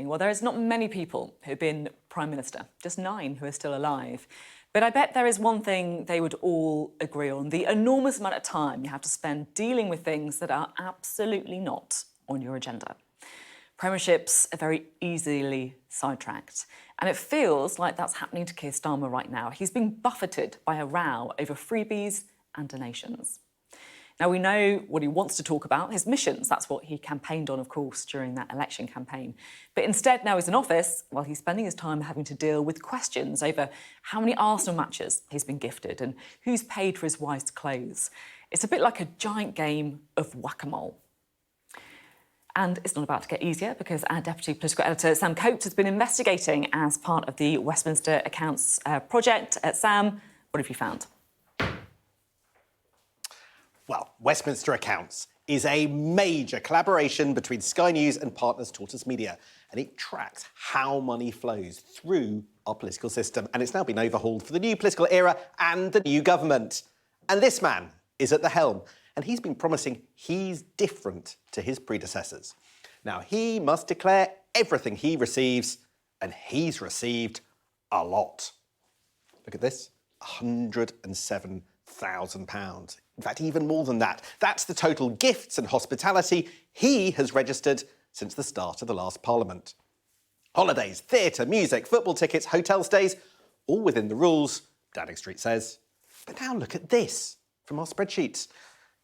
Well, there's not many people who've been Prime Minister, just 9 who are still alive. But I bet there is one thing they would all agree on: the enormous amount of time you have to spend dealing with things that are absolutely not on your agenda. Premierships are very easily sidetracked, and it feels like that's happening to Keir Starmer right now. He's being buffeted by a row over freebies and donations. Now, we know what he wants to talk about, his missions. That's what he campaigned on, of course, during that election campaign. But instead, now he's in office, well, he's spending his time having to deal with questions over how many Arsenal matches he's been gifted and who's paid for his wife's clothes. It's a bit like a giant game of whack-a-mole. And it's not about to get easier, because our Deputy Political Editor, Sam Coates, has been investigating as part of the Westminster Accounts project. Sam, what have you found? Well, Westminster Accounts is a major collaboration between Sky News and partners Tortoise Media, and it tracks how money flows through our political system. And it's now been overhauled for the new political era and the new government. And this man is at the helm, and he's been promising he's different to his predecessors. Now, he must declare everything he receives, and he's received a lot. Look at this, £107,000. In fact, even more than that. That's the total gifts and hospitality he has registered since the start of the last Parliament. Holidays, theatre, music, football tickets, hotel stays, all within the rules, Downing Street says. But now look at this from our spreadsheets.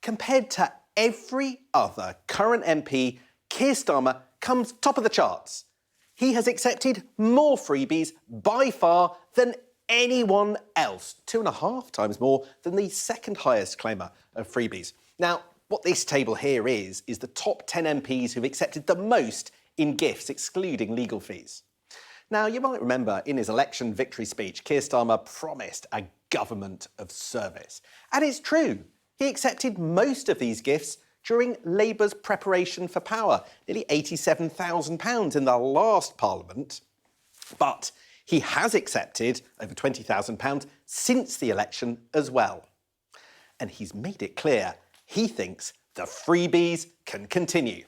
Compared to every other current MP, Keir Starmer comes top of the charts. He has accepted more freebies by far than anyone else, 2.5 times more than the second highest claimer of freebies. Now, what this table here is the top 10 MPs who've accepted the most in gifts, excluding legal fees. Now, you might remember in his election victory speech, Keir Starmer promised a government of service. And it's true, he accepted most of these gifts during Labour's preparation for power, nearly £87,000 in the last Parliament. But he has accepted over £20,000 since the election as well. And he's made it clear he thinks the freebies can continue.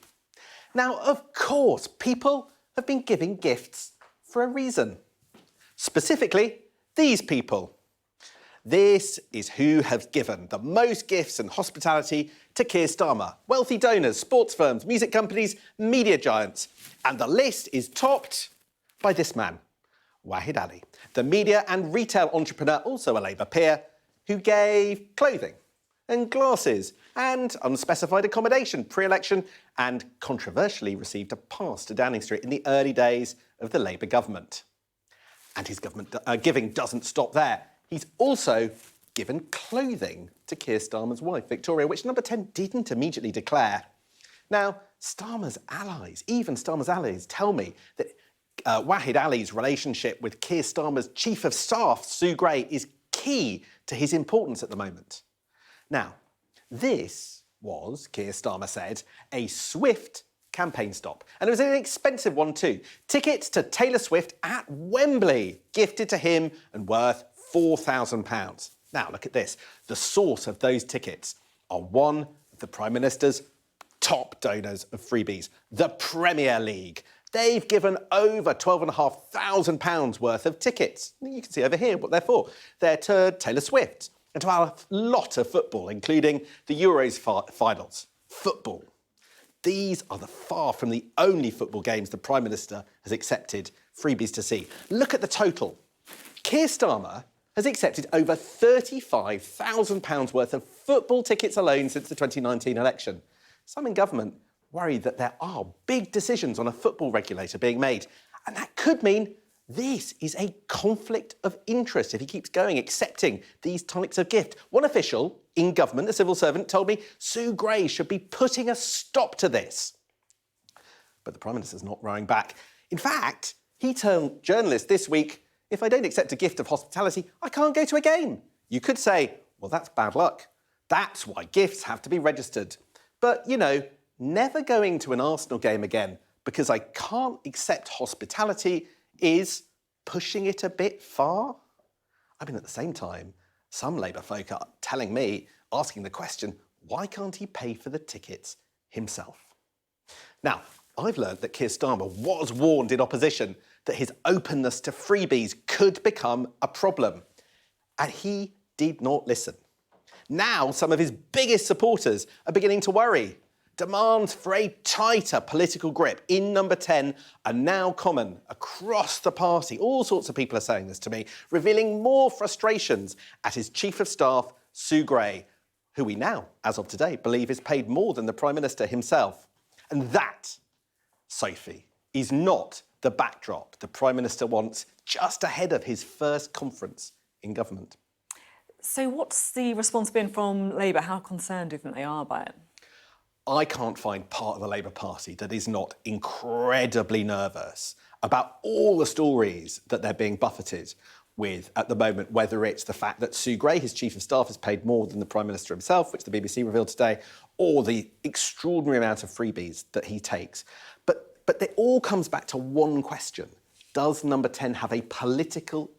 Now, of course, people have been giving gifts for a reason. Specifically, these people. This is who have given the most gifts and hospitality to Keir Starmer. Wealthy donors, sports firms, music companies, media giants. And the list is topped by this man, Wahid Ali, the media and retail entrepreneur, also a Labour peer, who gave clothing and glasses and unspecified accommodation pre-election, and controversially received a pass to Downing Street in the early days of the Labour government. And his government giving doesn't stop there. He's also given clothing to Keir Starmer's wife, Victoria, which Number 10 didn't immediately declare. Now, Starmer's allies, even Starmer's allies, tell me that Wahid Ali's relationship with Keir Starmer's Chief of Staff, Sue Gray, is key to his importance at the moment. Now, this was, Keir Starmer said, a swift campaign stop. And it was an expensive one too. Tickets to Taylor Swift at Wembley, gifted to him and worth £4,000. Now, look at this. The source of those tickets are one of the Prime Minister's top donors of freebies, the Premier League. They've given over £12,500 worth of tickets. You can see over here what they're for. They're to Taylor Swift and to a lot of football, including the Euros finals. Football. These are far from the only football games the Prime Minister has accepted freebies to see. Look at the total. Keir Starmer has accepted over £35,000 worth of football tickets alone since the 2019 election. Some in government worried that there are big decisions on a football regulator being made, and that could mean this is a conflict of interest if he keeps going, accepting these types of gift. One official in government, a civil servant, told me Sue Gray should be putting a stop to this. But the Prime Minister's not rowing back. In fact, he told journalists this week, if I don't accept a gift of hospitality, I can't go to a game. You could say, well, that's bad luck. That's why gifts have to be registered. But, you know, never going to an Arsenal game again because I can't accept hospitality is pushing it a bit far. I mean, at the same time, some Labour folk are telling me, asking the question, why can't he pay for the tickets himself? Now, I've learned that Keir Starmer was warned in opposition that his openness to freebies could become a problem. And he did not listen. Now, some of his biggest supporters are beginning to worry. Demands for a tighter political grip in Number 10 are now common across the party. All sorts of people are saying this to me, revealing more frustrations at his Chief of Staff, Sue Gray, who we now, as of today, believe is paid more than the Prime Minister himself. And that, Sophie, is not the backdrop the Prime Minister wants just ahead of his first conference in government. So what's the response been from Labour? How concerned do you think they are by it? I can't find part of the Labour Party that is not incredibly nervous about all the stories that they're being buffeted with at the moment, whether it's the fact that Sue Gray, his Chief of Staff, is paid more than the Prime Minister himself, which the BBC revealed today, or the extraordinary amount of freebies that he takes. But it all comes back to one question. Does Number 10 have a political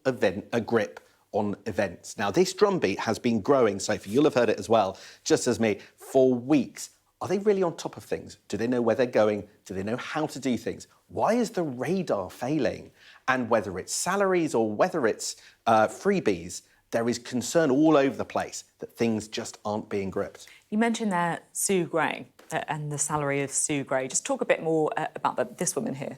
grip on events? Now, this drumbeat has been growing, Sophie, you'll have heard it as well, just as me, for weeks. Are they really on top of things? Do they know where they're going? Do they know how to do things? Why is the radar failing? And whether it's salaries or whether it's freebies, there is concern all over the place that things just aren't being gripped. You mentioned there Sue Gray and the salary of Sue Gray. Just talk a bit more about this woman here.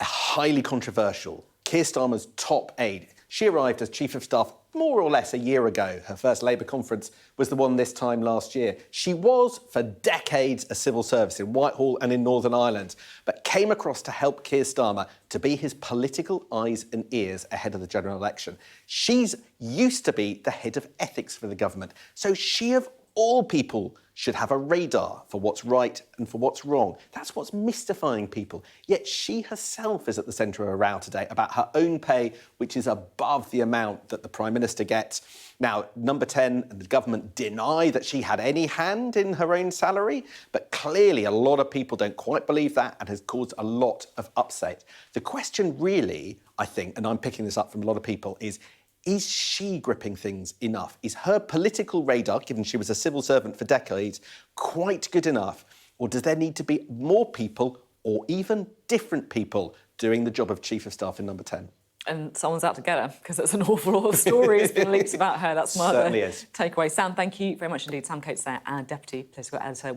Highly controversial. Keir Starmer's top aide. She arrived as Chief of Staff more or less a year ago. Her first Labour conference was the one this time last year. She was, for decades, a civil servant in Whitehall and in Northern Ireland, but came across to help Keir Starmer to be his political eyes and ears ahead of the general election. She's used to be the head of ethics for the government, so she, of all people, should have a radar for what's right and for what's wrong. That's what's mystifying people. Yet she herself is at the centre of a row today about her own pay, which is above the amount that the Prime Minister gets. Now, Number 10 and the government deny that she had any hand in her own salary, but clearly a lot of people don't quite believe that and has caused a lot of upset. The question really, I think, and I'm picking this up from a lot of people, is she gripping things enough? Is her political radar, given she was a civil servant for decades, quite good enough? Or does there need to be more people or even different people doing the job of Chief of Staff in Number 10? And someone's out to get her, because there's an awful lot of stories being leaked about her. That's my other takeaway. Sam, thank you very much indeed. Sam Coates there, our Deputy Political Editor.